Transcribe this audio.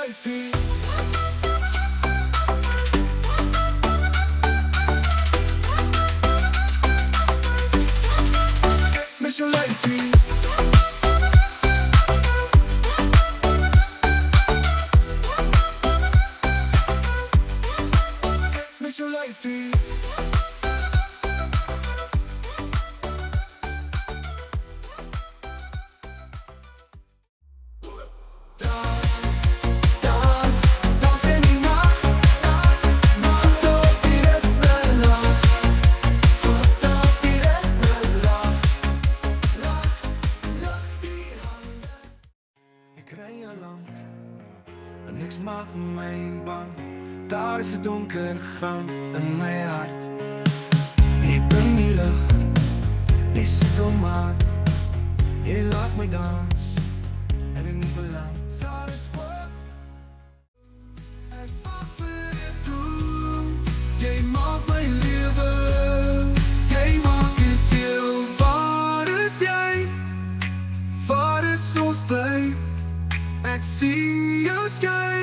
lyfie. Miss your lyfie. Miss your lyfie. Ik rij al lang en niks maakt mij bang. Daar is het donkere gang in mijn hart. Ik ben die lucht, die zit om aan. Je laat mij dansen en ik niet belang. Daar is wat ik wacht voor je doen. Jij maakt mijn leven, jij maakt het heel. Waar is jij? Waar is ons bij? Ik zie jou schijnen.